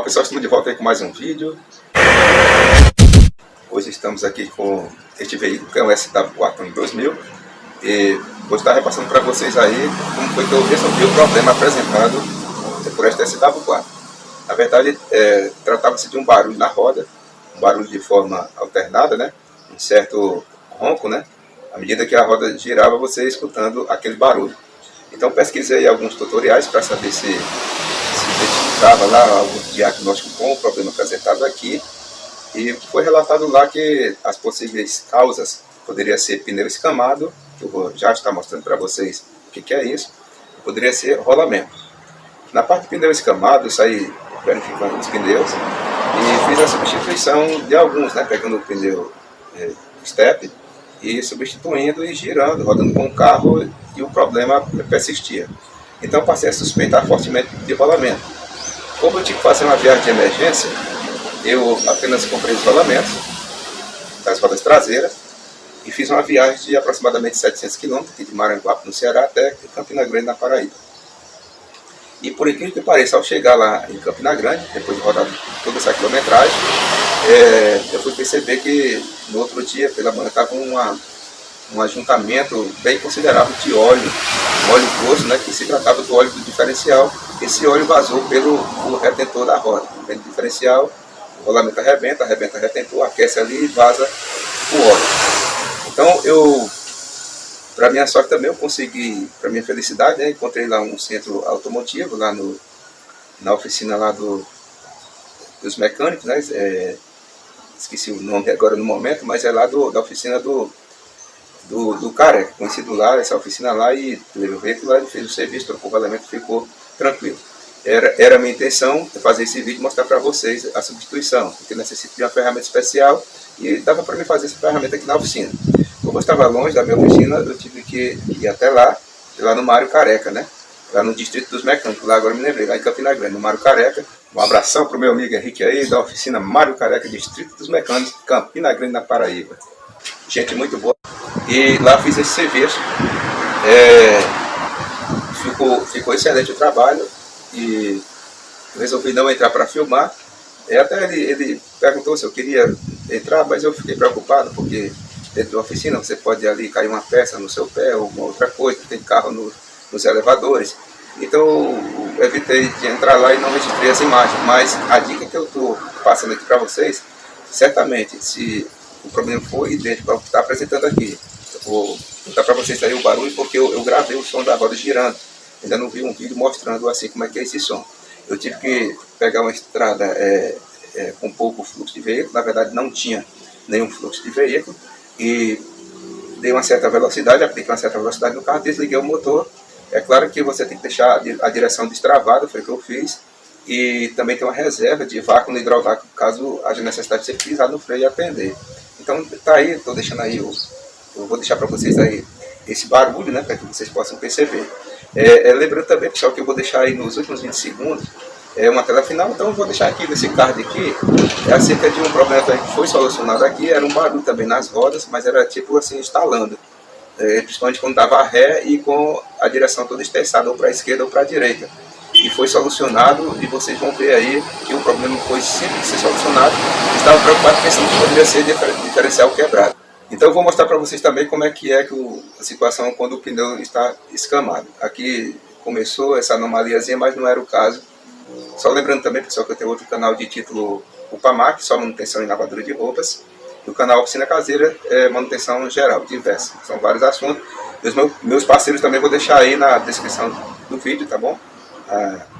pessoal, estamos de volta aí com mais um vídeo. Hoje estamos aqui com este veículo que é um SW4 2000 e vou estar repassando para vocês aí como foi que eu resolvi o problema apresentado por esta SW4. Na verdade, tratava-se de um barulho na roda, um barulho de forma alternada, né? Um certo ronco, né? À medida que a roda girava, você ia escutando aquele barulho. Então pesquisei alguns tutoriais para saber se identificava lá algum diagnóstico com o problema apresentado aqui, e foi relatado lá que as possíveis causas poderia ser pneu escamado, que eu vou já estar mostrando para vocês o que é isso, poderia ser rolamento. Na parte de pneu escamado, eu saí verificando os pneus e fiz a substituição de alguns, né, pegando o pneu step e substituindo e girando, rodando com o carro, e o problema persistia. Então passei a suspeitar fortemente de rolamento. Como eu tive que fazer uma viagem de emergência, eu apenas comprei os rolamentos das rodas traseiras e fiz uma viagem de aproximadamente 700 km de Maranguape, no Ceará, até Campina Grande, na Paraíba. E por incrível que pareça, ao chegar lá em Campina Grande, depois de rodar toda essa quilometragem, eu fui perceber que no outro dia, pela manhã, estava um ajuntamento bem considerável de óleo, um óleo grosso, né, que se tratava do óleo do diferencial. Esse óleo vazou pelo retentor da roda. Vem do diferencial, o rolamento arrebenta o retentor, aquece ali e vaza o óleo. Então para minha sorte também, eu consegui, para minha felicidade, né, encontrei lá um centro automotivo, lá na oficina lá dos mecânicos, né, esqueci o nome agora no momento, mas é lá da oficina do Careca, conhecido lá, essa oficina lá, e levei o veículo lá, ele fez o serviço, trocou o rolamento, ficou tranquilo. Era a minha intenção fazer esse vídeo e mostrar para vocês a substituição, porque necessito de uma ferramenta especial e dava para mim fazer essa ferramenta aqui na oficina. Como eu estava longe da minha oficina, eu tive que ir até lá no Mário Careca, né? Lá no Distrito dos Mecânicos, lá agora me lembrei, lá em Campina Grande, no Mário Careca. Um abração para o meu amigo Henrique aí, da oficina Mário Careca, Distrito dos Mecânicos, Campina Grande, na Paraíba. Gente muito boa. E lá fiz esse serviço. Ficou excelente o trabalho e eu resolvi não entrar para filmar. Até ele perguntou se eu queria entrar, mas eu fiquei preocupado porque dentro da oficina você pode ali cair uma peça no seu pé ou uma outra coisa, tem carro nos elevadores. Então eu evitei de entrar lá e não registrei as imagens. Mas a dica que eu estou passando aqui para vocês, certamente, se o problema for idêntico ao que está apresentando aqui, eu vou contar para vocês aí o barulho, porque eu gravei o som da roda girando. Ainda não vi um vídeo mostrando assim como é que é esse som. Eu tive que pegar uma estrada com pouco fluxo de veículo, na verdade não tinha nenhum fluxo de veículo, e dei uma certa velocidade, apliquei uma certa velocidade no carro, desliguei o motor. É claro que você tem que deixar a direção destravada, foi o que eu fiz, e também tem uma reserva de vácuo no hidrovácuo, caso haja necessidade de você pisar no freio e atender. Então tá aí, estou deixando aí, eu vou deixar para vocês aí esse barulho, né, para que vocês possam perceber. Lembrando também, pessoal, que eu vou deixar aí nos últimos 20 segundos uma tela final. Então eu vou deixar aqui nesse card aqui, acerca de um problema que foi solucionado aqui. Era um barulho também nas rodas, mas era tipo assim, instalando, principalmente quando dava ré e com a direção toda esterçada, ou para a esquerda ou para a direita. E foi solucionado, e vocês vão ver aí que o problema foi simples de ser solucionado. Estava preocupado pensando que poderia ser diferencial quebrado. Então eu vou mostrar para vocês também como é que a situação quando o pneu está escamado. Aqui começou essa anomaliazinha, mas não era o caso. Só lembrando também, pessoal, que eu tenho outro canal de título UPAMAC, só manutenção e lavadura de roupas. E o canal Oficina Caseira é manutenção geral, diversa. São vários assuntos. Meus parceiros também vou deixar aí na descrição do vídeo, tá bom?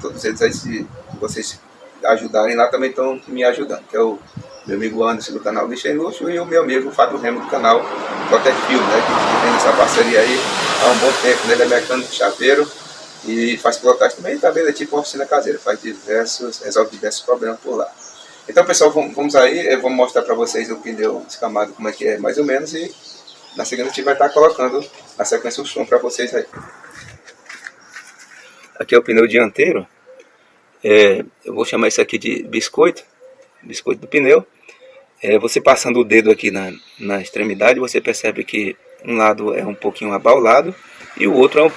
Todos eles aí, se vocês ajudarem lá, também estão me ajudando, que é o meu amigo Anderson do canal Lixa em Luxo e o meu amigo Fábio Remo do canal Protect Film, né, que tem essa parceria aí há um bom tempo, né? Ele é mecânico chaveiro e faz pilotagem também, também é tipo uma oficina caseira, resolve diversos problemas por lá. Então pessoal, vamos aí, eu vou mostrar para vocês o pneu escamado, como é que é mais ou menos, e na segunda a gente vai estar colocando na sequência o som para vocês aí. Aqui é o pneu dianteiro, eu vou chamar isso aqui de biscoito do pneu. Você passando o dedo aqui na extremidade, você percebe que um lado é um pouquinho abaulado e o outro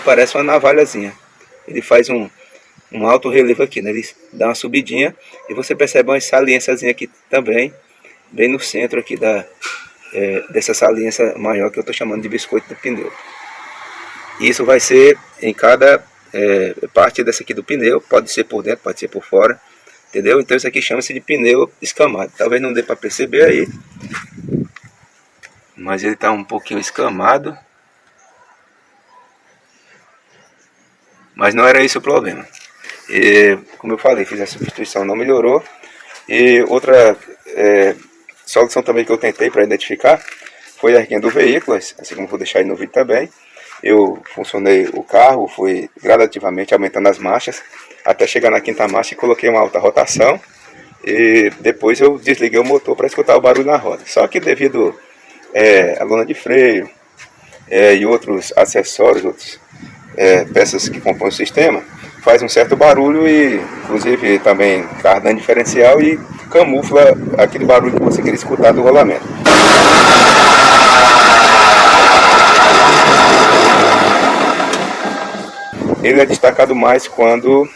parece uma navalhazinha. Ele faz um alto relevo aqui, né? Ele dá uma subidinha e você percebe uma saliênciazinha aqui também, bem no centro aqui dessa saliência maior que eu estou chamando de biscoito do pneu. Isso vai ser em cada parte dessa aqui do pneu, pode ser por dentro, pode ser por fora, entendeu? Então isso aqui chama-se de pneu escamado. Talvez não dê para perceber aí, mas ele está um pouquinho escamado. Mas não era esse o problema. E, como eu falei, fiz a substituição, não melhorou. E outra solução também que eu tentei para identificar foi erguendo o veículo, assim como vou deixar aí no vídeo também. Eu funcionei o carro, fui gradativamente aumentando as marchas, até chegar na quinta marcha e coloquei uma alta rotação. E depois eu desliguei o motor para escutar o barulho na roda. Só que devido à lona de freio e outros acessórios, peças que compõem o sistema, faz um certo barulho e inclusive também cardan diferencial e camufla aquele barulho que você queria escutar do rolamento. Ele é destacado mais quando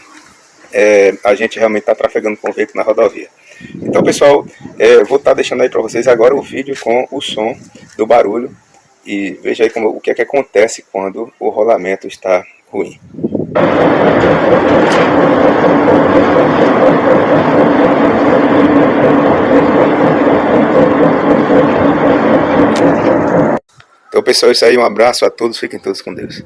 a gente realmente está trafegando com o veículo na rodovia. Então, pessoal, vou estar deixando aí para vocês agora o vídeo com o som do barulho e veja aí o que é que acontece quando o rolamento está ruim. Então, pessoal, isso aí, um abraço a todos, fiquem todos com Deus.